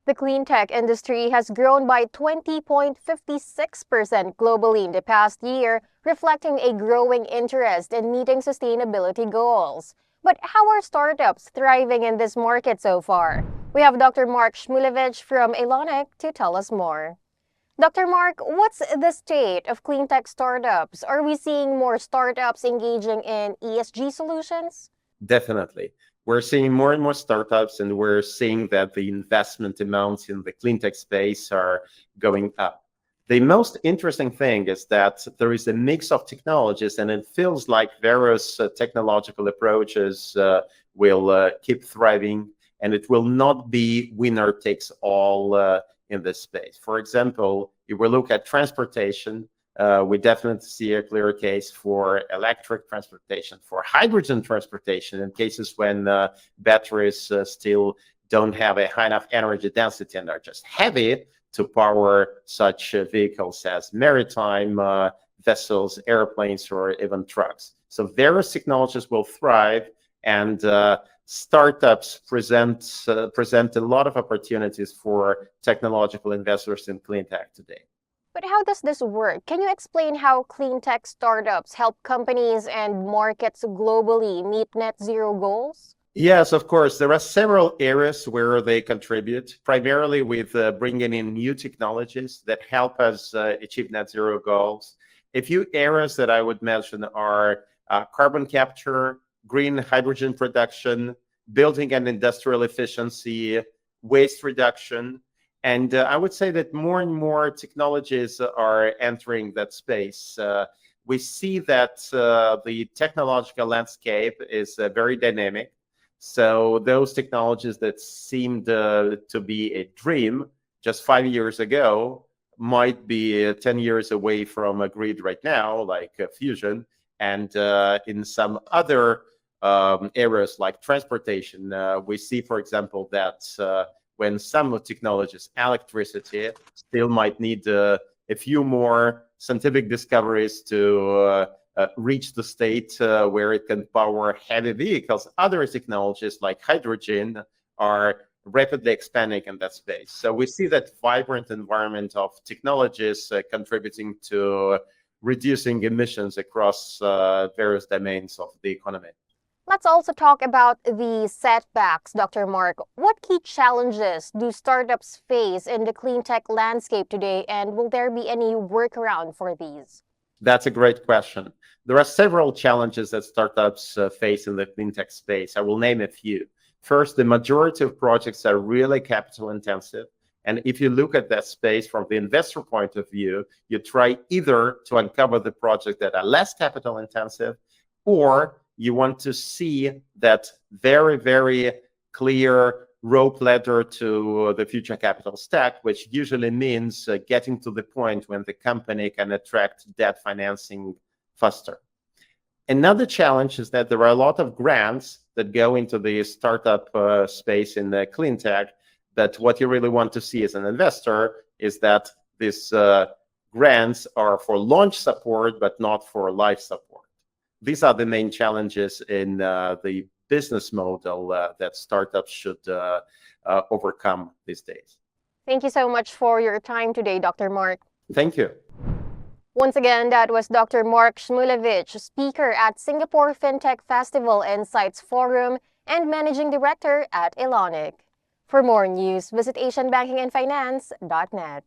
The clean tech industry has grown by 20.56% globally in the past year, reflecting a growing interest in meeting sustainability goals. But how are startups thriving in this market so far? We have Dr. Mark Shmulevich from Aloniq to tell us more. Dr. Mark, what's the state of clean tech startups? Are we seeing more startups engaging in ESG solutions? Definitely. We're seeing more and more startups, and we're seeing that the investment amounts in the clean tech space are going up. The most interesting thing is that there is a mix of technologies, and it feels like various technological approaches will keep thriving, and it will not be winner takes all in this space. For example, if we look at transportation, we definitely see a clear case for electric transportation, for hydrogen transportation in cases when batteries still don't have a high enough energy density and are just heavy to power such vehicles as maritime vessels, airplanes, or even trucks. So various technologies will thrive, and startups present a lot of opportunities for technological investors in clean tech today. But how does this work? Can you explain how clean tech startups help companies and markets globally meet net zero goals? Yes, of course. There are several areas where they contribute, primarily with bringing in new technologies that help us achieve net zero goals. A few areas that I would mention are carbon capture, green hydrogen production, building and industrial efficiency, waste reduction. And I would say that more and more technologies are entering that space. We see that the technological landscape is very dynamic. So those technologies that seemed to be a dream just 5 years ago might be 10 years away from a grid right now, like fusion. And in some other areas like transportation, we see, for example, that when some technologies, electricity, still might need a few more scientific discoveries to reach the state where it can power heavy vehicles. Other technologies like hydrogen are rapidly expanding in that space. So we see that vibrant environment of technologies contributing to reducing emissions across various domains of the economy. Let's also talk about the setbacks, Dr. Mark. What key challenges do startups face in the clean tech landscape today, and will there be any workaround for these? That's a great question. There are several challenges that startups face in the clean tech space. I will name a few. First, the majority of projects are really capital intensive. And if you look at that space from the investor point of view, you try either to uncover the projects that are less capital intensive, or you want to see that very, very clear rope ladder to the future capital stack, which usually means getting to the point when the company can attract debt financing faster. Another challenge is that there are a lot of grants that go into the startup space in the clean tech, but what you really want to see as an investor is that these grants are for launch support, but not for life support. These are the main challenges in the business model that startups should overcome these days. Thank you so much for your time today, Dr. Mark. Thank you. Once again, that was Dr. Mark Shmulevich, speaker at Singapore FinTech Festival Insights Forum and Managing Director at Aloniq. For more news, visit asianbankingandfinance.net.